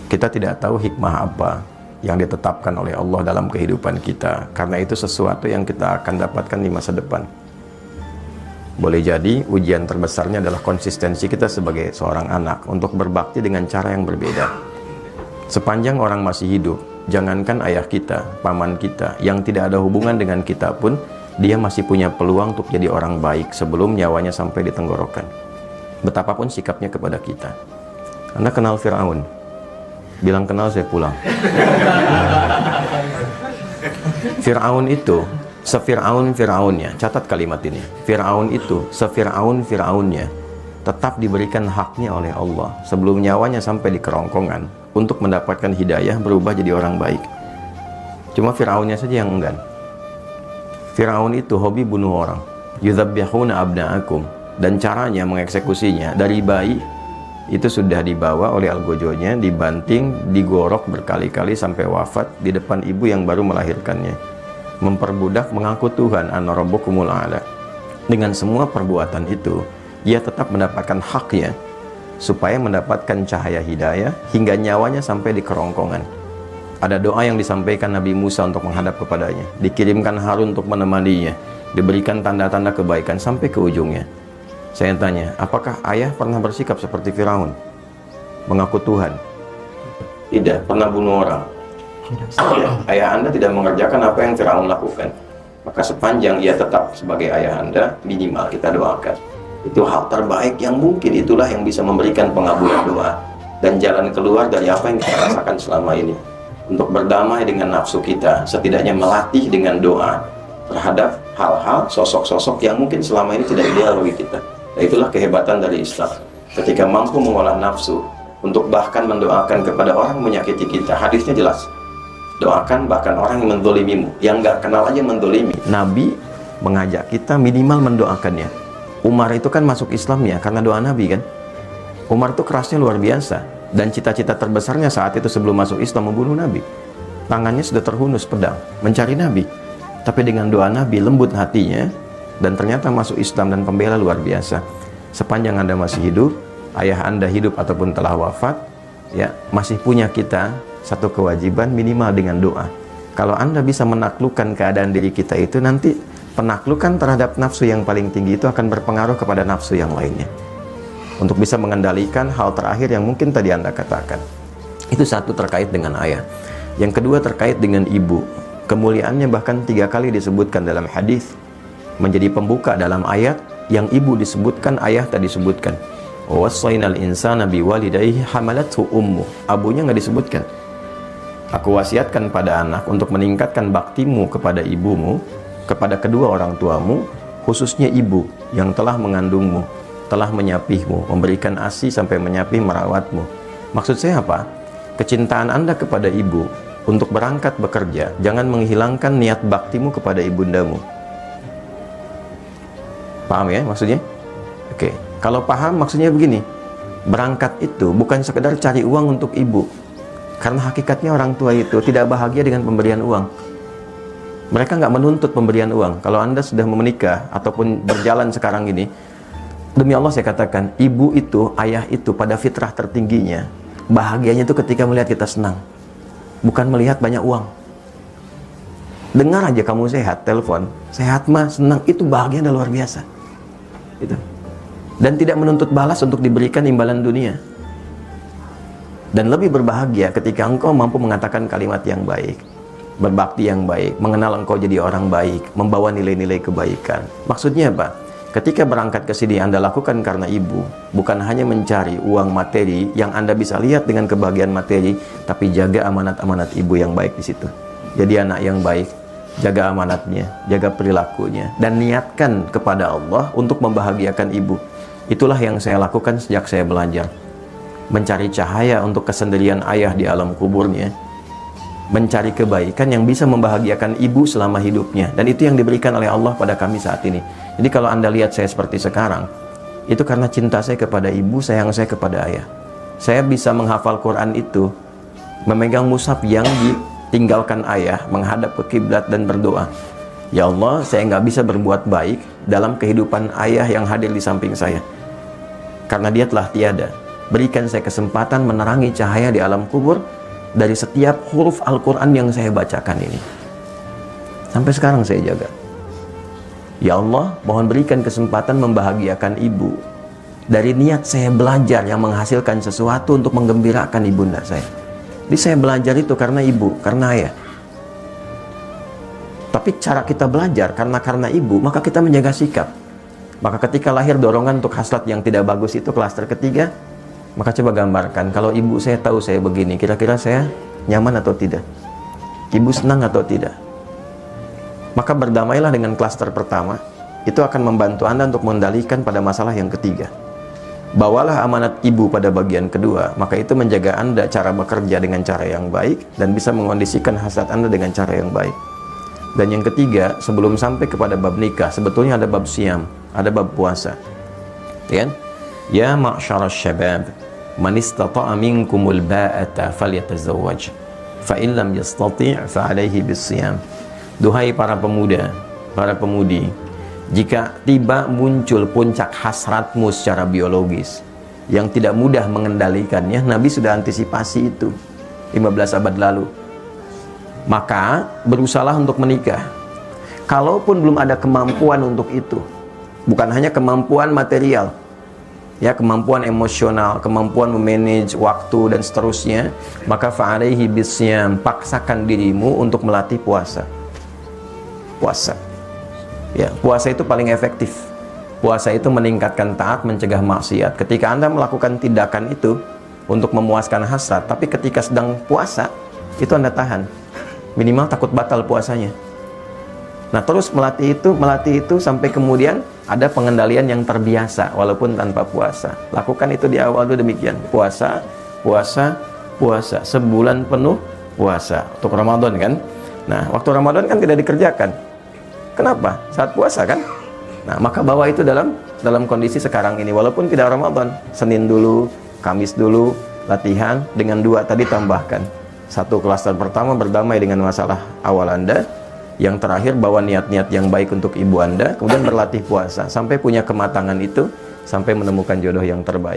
Kita tidak tahu hikmah apa yang ditetapkan oleh Allah dalam kehidupan kita, karena itu sesuatu yang kita akan dapatkan di masa depan. Boleh jadi ujian terbesarnya adalah konsistensi kita sebagai seorang anak untuk berbakti dengan cara yang berbeda. Sepanjang orang masih hidup, jangankan ayah kita, paman kita, yang tidak ada hubungan dengan kita pun, dia masih punya peluang untuk jadi orang baik sebelum nyawanya sampai di tenggorokan. Betapapun sikapnya kepada kita. Anda kenal Fir'aun? Bilang kenal, saya pulang. Fir'aun itu Fir'aunnya, catat kalimat ini. Fir'aun itu Fir'aunnya tetap diberikan haknya oleh Allah sebelum nyawanya sampai di kerongkongan untuk mendapatkan hidayah berubah jadi orang baik. Cuma Fir'aunnya saja yang enggan. Fir'aun itu hobi bunuh orang. Yudzabbihuna abna'akum, dan caranya mengeksekusinya dari bayi itu sudah dibawa oleh algojonya, dibanting, digorok berkali-kali sampai wafat di depan ibu yang baru melahirkannya. Memperbudak mengaku Tuhan, ana rabbukumul a'la. Dengan semua perbuatan itu, ia tetap mendapatkan haknya supaya mendapatkan cahaya hidayah hingga nyawanya sampai di kerongkongan. Ada doa yang disampaikan Nabi Musa untuk menghadap kepadanya, dikirimkan Harun untuk menemaninya, diberikan tanda-tanda kebaikan sampai ke ujungnya. Saya tanya, apakah ayah pernah bersikap seperti Firaun? Mengaku Tuhan? Tidak. Pernah bunuh orang? Ya, ayah Anda tidak mengerjakan apa yang Firaun lakukan. Maka sepanjang ia tetap sebagai ayah Anda, minimal kita doakan. Itu hal terbaik yang mungkin, itulah yang bisa memberikan pengabulan doa dan jalan keluar dari apa yang kita rasakan selama ini. Untuk berdamai dengan nafsu kita, setidaknya melatih dengan doa terhadap hal-hal, sosok-sosok yang mungkin selama ini tidak ideal bagi kita. Nah, itulah kehebatan dari Islam. Ketika mampu mengolah nafsu untuk bahkan mendoakan kepada orang yang menyakiti kita. Hadisnya jelas. Doakan bahkan orang yang mendolimimu, yang nggak kenal aja mendolimi. Nabi mengajak kita minimal mendoakannya. Umar itu kan masuk Islam ya karena doa Nabi kan. Umar itu kerasnya luar biasa, dan cita-cita terbesarnya saat itu sebelum masuk Islam membunuh Nabi. Tangannya sudah terhunus pedang mencari Nabi, tapi dengan doa Nabi lembut hatinya, dan ternyata masuk Islam dan pembela luar biasa. Sepanjang Anda masih hidup, ayah Anda hidup ataupun telah wafat, ya masih punya kita satu kewajiban minimal dengan doa. Kalau Anda bisa menaklukkan keadaan diri kita itu, nanti penaklukan terhadap nafsu yang paling tinggi itu akan berpengaruh kepada nafsu yang lainnya. Untuk bisa mengendalikan hal terakhir yang mungkin tadi Anda katakan. Itu satu terkait dengan ayah. Yang kedua terkait dengan ibu. Kemuliaannya bahkan 3 kali disebutkan dalam hadis. Menjadi pembuka dalam ayat yang ibu disebutkan, ayah tadi disebutkan. Wassaynal insana biwalidayhi hamalathu ummu. Abunya nggak disebutkan. Aku wasiatkan pada anak untuk meningkatkan baktimu kepada ibumu, kepada kedua orang tuamu, khususnya ibu yang telah mengandungmu, telah menyapihmu, memberikan ASI sampai menyapih merawatmu. Maksud saya apa? Kecintaan Anda kepada ibu untuk berangkat bekerja, jangan menghilangkan niat baktimu kepada ibundamu. Paham ya maksudnya? Oke. Kalau paham maksudnya begini, berangkat itu bukan sekedar cari uang untuk ibu. Karena hakikatnya orang tua itu tidak bahagia dengan pemberian uang. Mereka nggak menuntut pemberian uang. Kalau Anda sudah menikah ataupun berjalan sekarang ini, demi Allah saya katakan, ibu itu, ayah itu pada fitrah tertingginya, bahagianya itu ketika melihat kita senang, bukan melihat banyak uang. Dengar aja kamu sehat, telepon, sehat mah, senang, itu bahagia dan luar biasa. Itu. Dan tidak menuntut balas untuk diberikan imbalan dunia. Dan lebih berbahagia ketika engkau mampu mengatakan kalimat yang baik, berbakti yang baik, mengenal engkau jadi orang baik, membawa nilai-nilai kebaikan. Maksudnya apa? Ketika berangkat ke sini Anda lakukan karena ibu, bukan hanya mencari uang materi yang Anda bisa lihat dengan kebahagiaan materi, tapi jaga amanat-amanat ibu yang baik di situ. Jadi anak yang baik, jaga amanatnya, jaga perilakunya, dan niatkan kepada Allah untuk membahagiakan ibu. Itulah yang saya lakukan sejak saya belajar. Mencari cahaya untuk kesendirian ayah di alam kuburnya, mencari kebaikan yang bisa membahagiakan ibu selama hidupnya, dan itu yang diberikan oleh Allah pada kami saat ini. Jadi kalau Anda lihat saya seperti sekarang, itu karena cinta saya kepada ibu, sayang saya kepada ayah. Saya bisa menghafal Quran itu, memegang mushaf yang ditinggalkan ayah, menghadap ke kiblat dan berdoa, ya Allah, saya nggak bisa berbuat baik dalam kehidupan ayah yang hadir di samping saya, karena dia telah tiada. berikan saya kesempatan menerangi cahaya di alam kubur dari setiap huruf Al-Quran yang saya bacakan ini. Sampai sekarang saya jaga. Ya Allah, mohon berikan kesempatan membahagiakan ibu dari niat saya belajar yang menghasilkan sesuatu untuk menggembirakan ibunda saya. Jadi saya belajar itu karena ibu, karena ayah. Tapi cara kita belajar karena ibu, maka kita menjaga sikap. Maka ketika lahir dorongan untuk hasrat yang tidak bagus itu klaster ketiga, maka coba gambarkan, kalau ibu saya tahu saya begini, kira-kira saya nyaman atau tidak? Ibu senang atau tidak? Maka berdamailah dengan klaster pertama, itu akan membantu Anda untuk mengendalikan pada masalah yang ketiga. Bawalah amanat ibu pada bagian kedua, maka itu menjaga Anda cara bekerja dengan cara yang baik dan bisa mengondisikan hasrat Anda dengan cara yang baik. Dan yang ketiga, sebelum sampai kepada bab nikah, sebetulnya ada bab siam, ada bab puasa. Ya, ya ma'syarasy syabab, man istata'a minkumul ba'ata falyatazawwaj, fa in lam yastati' fa 'alaihi bis-siyam. Duhai para pemuda, para pemudi, jika tiba muncul puncak hasratmu secara biologis yang tidak mudah mengendalikannya, Nabi sudah antisipasi itu 15 abad lalu. Maka berusahalah untuk menikah. Kalaupun belum ada kemampuan untuk itu, bukan hanya kemampuan material, ya, kemampuan emosional, kemampuan memanage waktu dan seterusnya, maka fa'alaihi bisyam, paksakan dirimu untuk melatih puasa. Puasa. Ya, puasa itu paling efektif. Puasa itu meningkatkan taat, mencegah maksiat. Ketika Anda melakukan tindakan itu untuk memuaskan hasrat, tapi ketika sedang puasa, itu Anda tahan. Minimal takut batal puasanya. Nah, terus melatih itu sampai kemudian ada pengendalian yang terbiasa walaupun tanpa puasa. Lakukan itu di awal dulu demikian. Puasa, puasa, puasa. Sebulan penuh puasa. Untuk Ramadan kan? Nah, waktu Ramadan kan tidak dikerjakan. Kenapa? Saat puasa kan? Nah, maka bawa itu dalam kondisi sekarang ini. Walaupun tidak Ramadan, Senin dulu, Kamis dulu, latihan dengan 2 tadi tambahkan. 1 klaster pertama berdamai dengan masalah awal Anda. Yang terakhir bawa niat-niat yang baik untuk ibu Anda. Kemudian berlatih puasa. Sampai punya kematangan itu, sampai menemukan jodoh yang terbaik.